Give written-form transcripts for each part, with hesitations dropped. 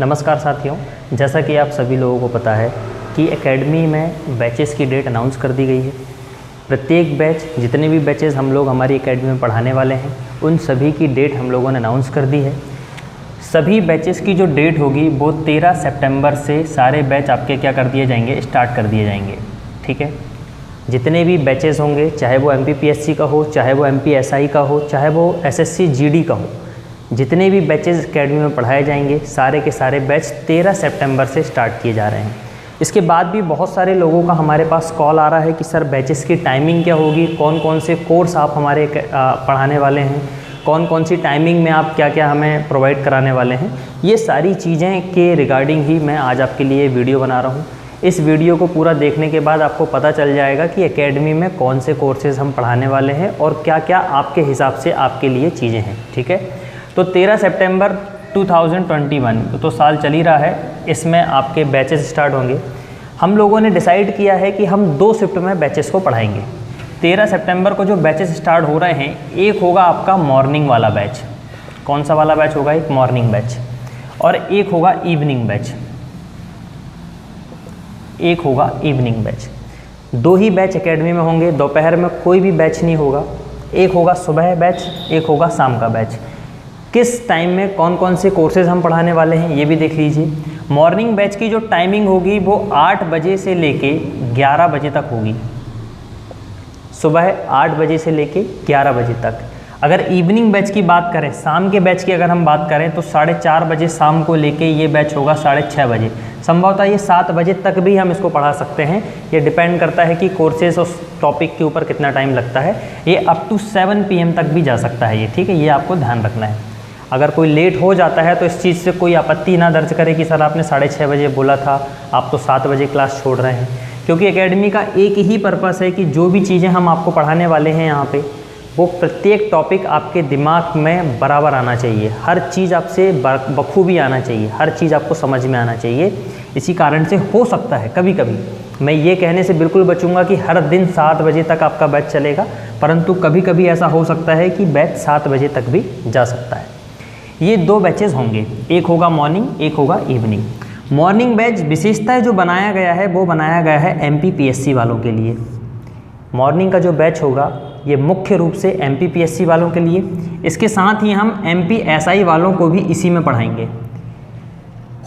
नमस्कार साथियों, जैसा कि आप सभी लोगों को पता है कि एकेडमी में बैचेस की डेट अनाउंस कर दी गई है। प्रत्येक बैच, जितने भी बैचेस हम लोग हमारी एकेडमी में पढ़ाने वाले हैं, उन सभी की डेट हम लोगों ने अनाउंस कर दी है। सभी बैचेस की जो डेट होगी वो 13 सितंबर से सारे बैच आपके क्या कर दिए जाएंगे, स्टार्ट कर दिए जाएंगे। ठीक है, जितने भी बैचेस होंगे, चाहे वो MPPSC का हो, चाहे वो MPSI का हो, चाहे वो SSC GD का हो, जितने भी बैचेस एकेडमी में पढ़ाए जाएंगे सारे के सारे बैच 13 सितंबर से स्टार्ट किए जा रहे हैं। इसके बाद भी बहुत सारे लोगों का हमारे पास कॉल आ रहा है कि सर बैचेस की टाइमिंग क्या होगी, कौन कौन से कोर्स आप हमारे पढ़ाने वाले हैं, कौन कौन सी टाइमिंग में आप क्या क्या हमें प्रोवाइड कराने वाले हैं। ये सारी चीज़ें के रिगार्डिंग ही मैं आज आपके लिए वीडियो बना रहा हूँ। इस वीडियो को पूरा देखने के बाद आपको पता चल जाएगा कि एकेडमी में कौन से कोर्सेज़ हम पढ़ाने वाले हैं और क्या क्या आपके हिसाब से आपके लिए चीज़ें हैं। ठीक है, तो 13 सितंबर 2021 तो साल चल ही रहा है, इसमें आपके बैचेस स्टार्ट होंगे। हम लोगों ने डिसाइड किया है कि हम 2 शिफ्ट में बैचेस को पढ़ाएंगे। 13 सितंबर को जो बैचेस स्टार्ट हो रहे हैं, एक होगा आपका मॉर्निंग वाला बैच। कौन सा वाला बैच होगा? एक मॉर्निंग बैच, और एक होगा इवनिंग बैच। एक होगा इवनिंग बैच। 2 ही बैच एकेडमी में होंगे, दोपहर में कोई भी बैच नहीं होगा। एक होगा सुबह बैच, एक होगा शाम का बैच। किस टाइम में कौन कौन से कोर्सेज हम पढ़ाने वाले हैं ये भी देख लीजिए। मॉर्निंग बैच की जो टाइमिंग होगी वो 8 बजे से लेके 11 बजे तक होगी। सुबह 8 बजे से लेके 11 बजे तक। अगर इवनिंग बैच की बात करें, शाम के बैच की अगर हम बात करें, तो 4:30 बजे शाम को लेके ये बैच होगा 6:30 बजे। संभवतः ये 7 बजे तक भी हम इसको पढ़ा सकते हैं। ये डिपेंड करता है कि कोर्सेज उस टॉपिक के ऊपर कितना टाइम लगता है। ये अप टू 7 PM तक भी जा सकता है ये। ठीक है, ये आपको ध्यान रखना है। अगर कोई लेट हो जाता है तो इस चीज़ से कोई आपत्ति ना दर्ज करे कि सर आपने 6:30 बजे बोला था, आप तो 7 बजे क्लास छोड़ रहे हैं। क्योंकि एकेडमी का एक ही पर्पस है कि जो भी चीज़ें हम आपको पढ़ाने वाले हैं यहाँ पे, वो प्रत्येक टॉपिक आपके दिमाग में बराबर आना चाहिए। हर चीज़ आपसे बखूबी आना चाहिए, हर चीज़ आपको समझ में आना चाहिए। इसी कारण से हो सकता है कभी कभी, मैं ये कहने से बिल्कुल बचूंगा कि हर दिन 7 बजे तक आपका बैच चलेगा, परंतु कभी कभी ऐसा हो सकता है कि बैच 7 बजे तक भी जा सकता है। ये 2 बैचेस होंगे, एक होगा मॉर्निंग, एक होगा इवनिंग। मॉर्निंग बैच विशेषता जो बनाया गया है वो बनाया गया है MPPSC वालों के लिए। मॉर्निंग का जो बैच होगा ये मुख्य रूप से MPPSC वालों के लिए, इसके साथ ही हम MPSI वालों को भी इसी में पढ़ाएंगे।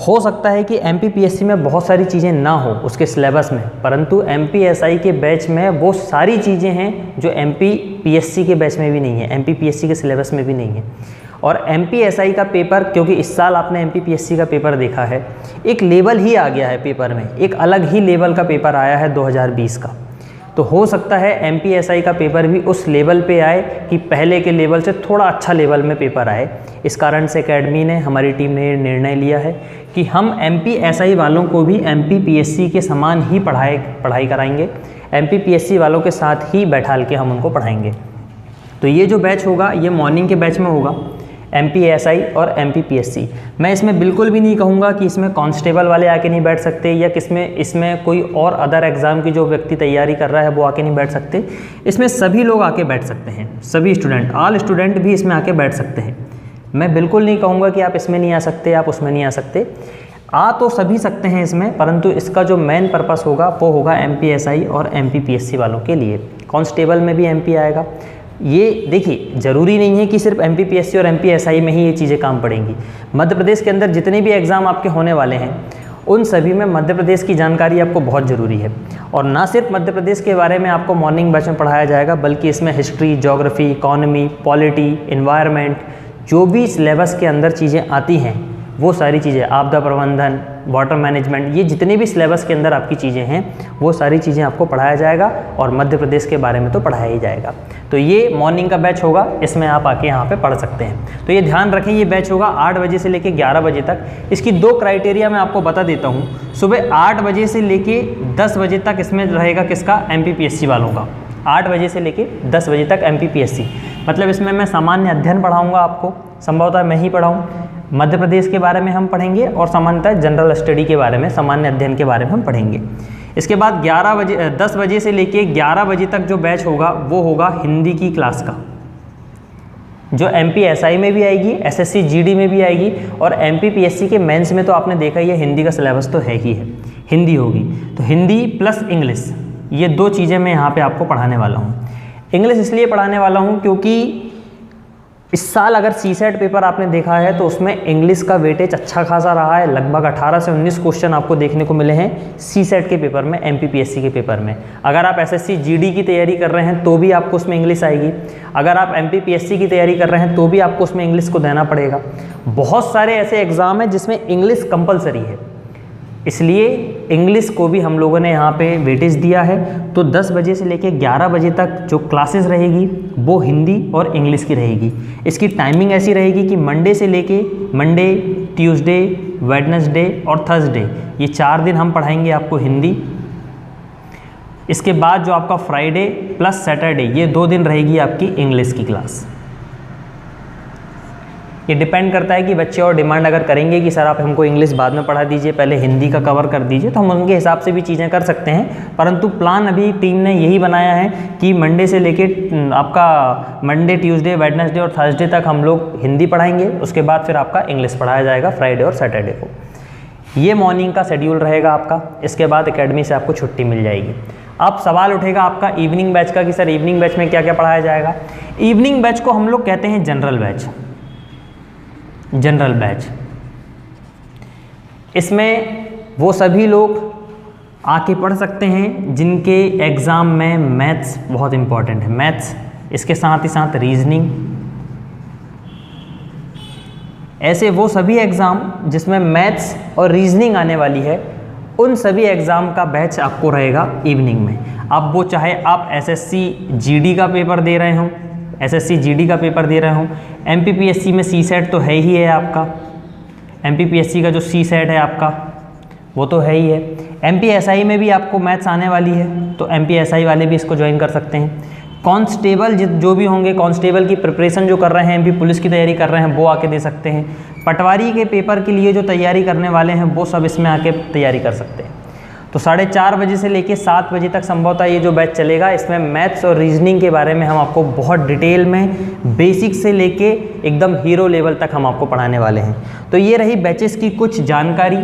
हो सकता है कि MPPSC में बहुत सारी चीज़ें ना हो उसके सिलेबस में, परंतु MPSI के बैच में वो सारी चीज़ें हैं जो MPPSC के बैच में भी नहीं है, MPPSC के सिलेबस में भी नहीं है। और MPSI का पेपर, क्योंकि इस साल आपने MPPSC का पेपर देखा है, एक लेवल ही आ गया है पेपर में, एक अलग ही लेवल का पेपर आया है 2020 का। तो हो सकता है MPSI का पेपर भी उस लेवल पे आए कि पहले के लेवल से थोड़ा अच्छा लेवल में पेपर आए। इस कारण से एकेडमी ने, हमारी टीम ने निर्णय लिया है कि हम MPSI वालों को भी MPPSC के समान ही पढ़ाई कराएंगे। MPPSC वालों के साथ ही बैठाल के हम उनको पढ़ाएंगे। तो ये जो बैच होगा ये मॉर्निंग के बैच में होगा, MPSI और MPPSC। मैं इसमें बिल्कुल भी नहीं कहूँगा कि इसमें कांस्टेबल वाले आके नहीं बैठ सकते, या इसमें कोई और अदर एग्ज़ाम की जो व्यक्ति तैयारी कर रहा है वो आके नहीं बैठ सकते। इसमें सभी लोग आके बैठ सकते हैं, सभी स्टूडेंट, ऑल स्टूडेंट भी इसमें आके बैठ सकते हैं। मैं बिल्कुल नहीं कहूँगा कि आप इसमें नहीं आ सकते, आप उसमें नहीं आ सकते। आ तो सभी सकते हैं इसमें, परंतु इसका जो मेन पर्पस होगा वो होगा MPSI और MPPSC वालों के लिए। कांस्टेबल में भी MP आएगा। ये देखिए, ज़रूरी नहीं है कि सिर्फ MPPSC और MPSI में ही ये चीज़ें काम पड़ेंगी। मध्य प्रदेश के अंदर जितने भी एग्ज़ाम आपके होने वाले हैं उन सभी में मध्य प्रदेश की जानकारी आपको बहुत ज़रूरी है। और ना सिर्फ मध्य प्रदेश के बारे में आपको मॉर्निंग बैच में पढ़ाया जाएगा, बल्कि इसमें history, geography, economy, polity, environment, जो भी सिलेबस के अंदर चीज़ें आती हैं वो सारी चीज़ें, आपदा प्रबंधन, वाटर मैनेजमेंट, ये जितने भी सिलेबस के अंदर आपकी चीज़ें हैं वो सारी चीज़ें आपको पढ़ाया जाएगा। और मध्य प्रदेश के बारे में तो पढ़ाया ही जाएगा। तो ये मॉर्निंग का बैच होगा, इसमें आप आके यहाँ पे पढ़ सकते हैं। तो ये ध्यान रखें, ये बैच होगा 8 बजे से लेके 11 बजे तक। इसकी 2 क्राइटेरिया मैं आपको बता देता हूँ। सुबह 8 बजे से लेके 10 बजे तक इसमें रहेगा किसका? MPPSC वालों का। 8 बजे से लेके 10 बजे तक MPPSC, मतलब इसमें मैं सामान्य अध्ययन पढ़ाऊँगा आपको, संभवतः मैं ही पढ़ाऊँ। मध्य प्रदेश के बारे में हम पढ़ेंगे और सामान्यतः जनरल स्टडी के बारे में, सामान्य अध्ययन के बारे में हम पढ़ेंगे। इसके बाद 10 बजे से लेके 11 बजे तक जो बैच होगा वो होगा हिंदी की क्लास का। जो MPSI में भी आएगी, SSC GD में भी आएगी, और MPPSC के मेंस में तो आपने देखा ही है, हिंदी का सिलेबस तो है ही है, हिंदी होगी। तो हिंदी प्लस इंग्लिश, ये 2 चीज़ें मैं यहाँ पे आपको पढ़ाने वाला हूँ। इंग्लिश इसलिए पढ़ाने वाला हूँ क्योंकि इस साल अगर CSET पेपर आपने देखा है तो उसमें इंग्लिश का वेटेज अच्छा खासा रहा है। लगभग 18 से 19 क्वेश्चन आपको देखने को मिले हैं CSET के पेपर में, MPPSC के पेपर में। अगर आप SSC GD की तैयारी कर रहे हैं तो भी आपको उसमें इंग्लिश आएगी, अगर आप MPPSC की तैयारी कर रहे हैं तो भी आपको उसमें इंग्लिश को देना पड़ेगा। बहुत सारे ऐसे एग्ज़ाम हैं जिसमें इंग्लिश कंपलसरी है, इसलिए इंग्लिश को भी हम लोगों ने यहाँ पे वेटेज दिया है। तो 10 बजे से लेके 11 बजे तक जो क्लासेस रहेगी वो हिंदी और इंग्लिश की रहेगी। इसकी टाइमिंग ऐसी रहेगी कि मंडे से लेके मंडे, ट्यूसडे, वेडनेसडे और थर्सडे, ये 4 दिन हम पढ़ाएंगे आपको हिंदी। इसके बाद जो आपका फ्राइडे प्लस सैटरडे, ये 2 दिन रहेगी आपकी इंग्लिश की क्लास। ये डिपेंड करता है कि बच्चे और डिमांड अगर करेंगे कि सर आप हमको इंग्लिश बाद में पढ़ा दीजिए, पहले हिंदी का कवर कर दीजिए, तो हम उनके हिसाब से भी चीज़ें कर सकते हैं। परंतु प्लान अभी टीम ने यही बनाया है कि मंडे से लेके आपका मंडे, ट्यूसडे, वेडनेसडे और थर्सडे तक हम लोग हिंदी पढ़ाएंगे, उसके बाद फिर आपका इंग्लिश पढ़ाया जाएगा फ्राइडे और सैटरडे को। ये मॉर्निंग का शेड्यूल रहेगा आपका। इसके बाद एकेडमी से आपको छुट्टी मिल जाएगी। अब सवाल उठेगा आपका इवनिंग बैच का कि सर इवनिंग बैच में क्या क्या पढ़ाया जाएगा। इवनिंग बैच को हम लोग कहते हैं जनरल बैच। जनरल बैच, इसमें वो सभी लोग आके पढ़ सकते हैं जिनके एग्ज़ाम में मैथ्स बहुत इम्पॉर्टेंट है, मैथ्स, इसके साथ ही साथ रीजनिंग। ऐसे वो सभी एग्ज़ाम जिसमें मैथ्स और रीजनिंग आने वाली है, उन सभी एग्ज़ाम का बैच आपको रहेगा इवनिंग में। अब वो चाहे आप SSC GD का पेपर दे रहे हों, SSC GD का पेपर दे रहे हों, MPPSC में CSET तो है ही है आपका, MPPSC का जो CSET है आपका वो तो है ही है। MPSI में भी आपको मैथ्स आने वाली है, तो MPSI वाले भी इसको ज्वाइन कर सकते हैं। कांस्टेबल जो भी होंगे, कांस्टेबल की प्रिपरेशन जो कर रहे हैं, MP पुलिस की तैयारी कर रहे हैं, वो आके दे सकते हैं। पटवारी के पेपर के लिए जो तैयारी करने वाले हैं वो सब इसमें आके तैयारी कर सकते हैं। तो 4:30 बजे से लेके 7 बजे तक संभवतः ये जो बैच चलेगा, इसमें मैथ्स और रीजनिंग के बारे में हम आपको बहुत डिटेल में, बेसिक से लेके एकदम हीरो लेवल तक हम आपको पढ़ाने वाले हैं। तो ये रही बैचेस की कुछ जानकारी।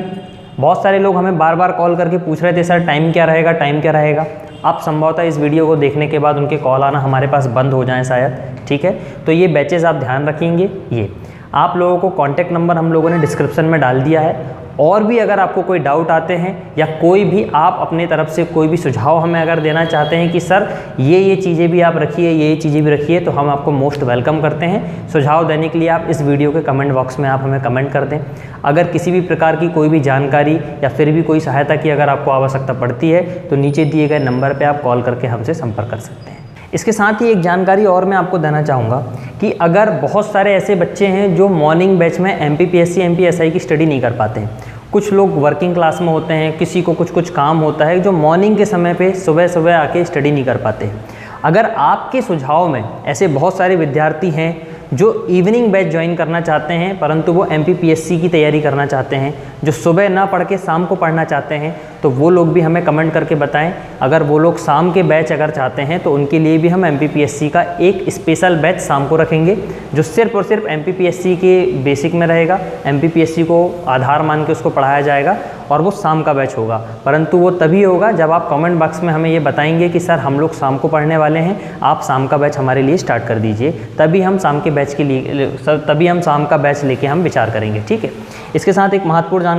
बहुत सारे लोग हमें बार बार कॉल करके पूछ रहे थे सर टाइम क्या रहेगा, टाइम क्या रहेगा। अब संभवतः इस वीडियो को देखने के बाद उनके कॉल आना हमारे पास बंद हो जाए शायद, ठीक है। तो ये बैचेस आप ध्यान रखेंगे। ये आप लोगों को कॉन्टैक्ट नंबर हम लोगों ने डिस्क्रिप्शन में डाल दिया है। और भी अगर आपको कोई डाउट आते हैं या कोई भी आप अपने तरफ से कोई भी सुझाव हमें अगर देना चाहते हैं कि सर ये चीज़ें भी आप रखिए, ये चीज़ें भी रखिए, तो हम आपको मोस्ट वेलकम करते हैं। सुझाव देने के लिए आप इस वीडियो के कमेंट बॉक्स में आप हमें कमेंट कर दें। अगर किसी भी प्रकार की कोई भी जानकारी या फिर भी कोई सहायता की अगर आपको आवश्यकता पड़ती है तो नीचे दिए गए नंबर पर आप कॉल करके हमसे संपर्क कर सकते हैं। इसके साथ ही एक जानकारी और मैं आपको देना चाहूँगा कि अगर बहुत सारे ऐसे बच्चे हैं जो मॉर्निंग बैच में MPPSC MPSI की स्टडी नहीं कर पाते हैं, कुछ लोग वर्किंग क्लास में होते हैं, किसी को कुछ काम होता है जो मॉर्निंग के समय पे सुबह सुबह आके स्टडी नहीं कर पाते हैं। अगर आपके सुझाव में ऐसे बहुत सारे विद्यार्थी हैं जो इवनिंग बैच ज्वाइन करना चाहते हैं परंतु वो MPPSC की तैयारी करना चाहते हैं, जो सुबह ना पढ़ के शाम को पढ़ना चाहते हैं, तो वो लोग भी हमें कमेंट करके बताएं। अगर वो लोग शाम के बैच अगर चाहते हैं तो उनके लिए भी हम MPPSC का एक स्पेशल बैच शाम को रखेंगे जो सिर्फ और सिर्फ MPPSC के बेसिक में रहेगा। MPPSC को आधार मान के उसको पढ़ाया जाएगा और वो शाम का बैच होगा। परंतु वो तभी होगा जब आप कमेंट बॉक्स में हमें ये बताएंगे कि सर हम लोग शाम को पढ़ने वाले हैं, आप शाम का बैच हमारे लिए स्टार्ट कर दीजिए, तभी हम शाम के बैच के लिए तभी हम शाम का बैच लेके हम विचार करेंगे, ठीक है। इसके साथ एक महत्वपूर्ण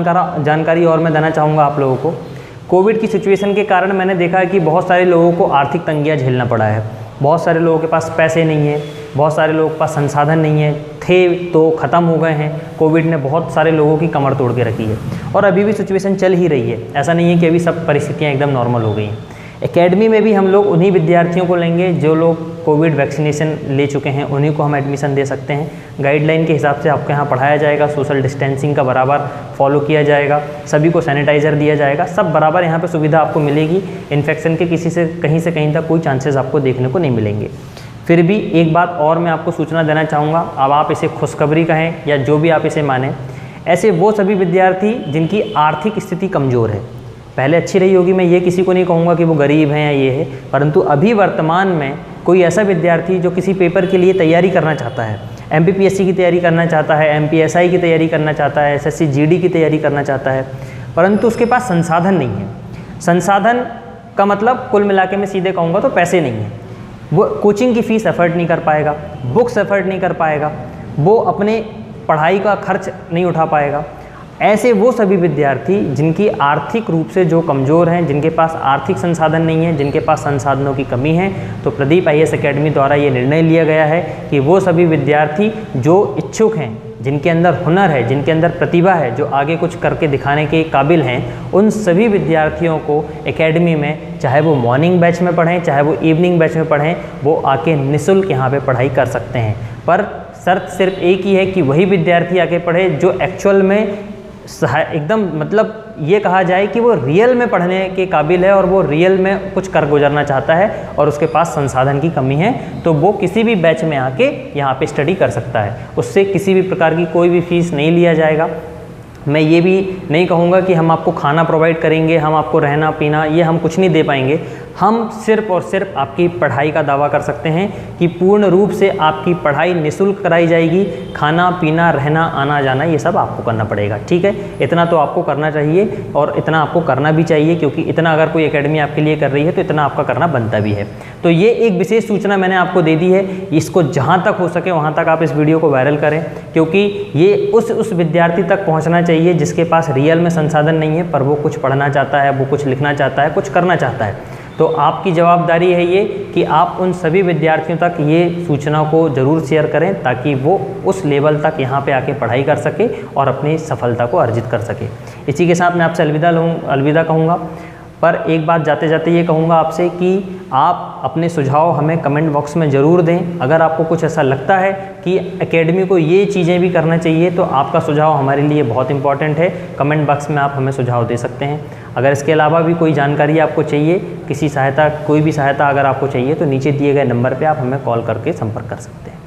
जानकारी और मैं देना चाहूँगा आप लोगों को। कोविड की सिचुएशन के कारण मैंने देखा है कि बहुत सारे लोगों को आर्थिक तंगियाँ झेलना पड़ा है। बहुत सारे लोगों के पास पैसे नहीं है, बहुत सारे लोगों के पास संसाधन नहीं है, थे तो ख़त्म हो गए हैं। कोविड ने बहुत सारे लोगों की कमर तोड़ के रखी है और अभी भी सिचुएशन चल ही रही है। ऐसा नहीं है कि अभी सब परिस्थितियाँ एकदम नॉर्मल हो गई हैं। एकेडमी में भी हम लोग उन्हीं विद्यार्थियों को लेंगे जो लोग कोविड वैक्सीनेशन ले चुके हैं, उन्हीं को हम एडमिशन दे सकते हैं। गाइडलाइन के हिसाब से आपके यहाँ पढ़ाया जाएगा, सोशल डिस्टेंसिंग का बराबर फॉलो किया जाएगा, सभी को सैनिटाइज़र दिया जाएगा, सब बराबर यहाँ पे सुविधा आपको मिलेगी। इन्फेक्शन के किसी से कहीं तक कोई चांसेस आपको देखने को नहीं मिलेंगे। फिर भी एक बात और मैं आपको सूचना देना चाहूँगा, अब आप इसे खुशखबरी कहें या जो भी आप इसे मानें, ऐसे वो सभी विद्यार्थी जिनकी आर्थिक स्थिति कमज़ोर है, पहले अच्छी रही होगी, मैं ये किसी को नहीं कहूँगा कि वो गरीब हैं या ये है, परंतु अभी वर्तमान में कोई ऐसा विद्यार्थी जो किसी पेपर के लिए तैयारी करना चाहता है, MPPSC की तैयारी करना चाहता है, MPSI की तैयारी करना चाहता है, SSC GD की तैयारी करना चाहता है, परंतु उसके पास संसाधन नहीं है। संसाधन का मतलब कुल मिला के मैं सीधे कहूँगा तो पैसे नहीं हैं। वो कोचिंग की फ़ीस अफोर्ड नहीं कर पाएगा, बुक्स अफोर्ड नहीं कर पाएगा, वो अपने पढ़ाई का खर्च नहीं उठा पाएगा। ऐसे वो सभी विद्यार्थी जिनकी आर्थिक रूप से जो कमज़ोर हैं, जिनके पास आर्थिक संसाधन नहीं है, जिनके पास संसाधनों की कमी है, तो प्रदीप IAS अकेडमी द्वारा ये निर्णय लिया गया है कि वो सभी विद्यार्थी जो इच्छुक हैं, जिनके अंदर हुनर है, जिनके अंदर प्रतिभा है, जो आगे कुछ करके दिखाने के काबिल हैं, उन सभी विद्यार्थियों को एकेडमी में, चाहे वो मॉर्निंग बैच में पढ़ें, चाहे वो इवनिंग बैच में पढ़ें, वो आके निःशुल्क यहाँ पे पढ़ाई कर सकते हैं। पर शर्त सिर्फ एक ही है कि वही विद्यार्थी आके पढ़े जो एक्चुअल में एकदम मतलब ये कहा जाए कि वो रियल में पढ़ने के काबिल है और वो रियल में कुछ कर गुजरना चाहता है और उसके पास संसाधन की कमी है, तो वो किसी भी बैच में आके यहाँ पे स्टडी कर सकता है। उससे किसी भी प्रकार की कोई भी फ़ीस नहीं लिया जाएगा। मैं ये भी नहीं कहूँगा कि हम आपको खाना प्रोवाइड करेंगे, हम आपको रहना पीना, ये हम कुछ नहीं दे पाएंगे। हम सिर्फ़ और सिर्फ आपकी पढ़ाई का दावा कर सकते हैं कि पूर्ण रूप से आपकी पढ़ाई निःशुल्क कराई जाएगी। खाना पीना, रहना, आना जाना, ये सब आपको करना पड़ेगा। ठीक है, इतना तो आपको करना चाहिए और इतना आपको करना भी चाहिए, क्योंकि इतना अगर कोई एकेडमी आपके लिए कर रही है तो इतना आपका करना बनता भी है। तो ये एक विशेष सूचना मैंने आपको दे दी है। इसको जहाँ तक हो सके वहाँ तक आप इस वीडियो को वायरल करें, क्योंकि ये उस विद्यार्थी तक पहुँचना चाहिए जिसके पास रियल में संसाधन नहीं है, पर वो कुछ पढ़ना चाहता है, वो कुछ लिखना चाहता है, कुछ करना चाहता है। तो आपकी जवाबदारी है ये कि आप उन सभी विद्यार्थियों तक ये सूचना को ज़रूर शेयर करें, ताकि वो उस लेवल तक यहाँ पे आके पढ़ाई कर सके और अपनी सफलता को अर्जित कर सके। इसी के साथ मैं आपसे अलविदा कहूँगा, पर एक बात जाते जाते ये कहूँगा आपसे कि आप अपने सुझाव हमें कमेंट बॉक्स में ज़रूर दें। अगर आपको कुछ ऐसा लगता है कि एकेडमी को ये चीज़ें भी करना चाहिए, तो आपका सुझाव हमारे लिए बहुत इंपॉर्टेंट है। कमेंट बॉक्स में आप हमें सुझाव दे सकते हैं। अगर इसके अलावा भी कोई जानकारी आपको चाहिए, किसी सहायता, कोई भी सहायता अगर आपको चाहिए, तो नीचे दिए गए नंबर पर आप हमें कॉल करके संपर्क कर सकते हैं।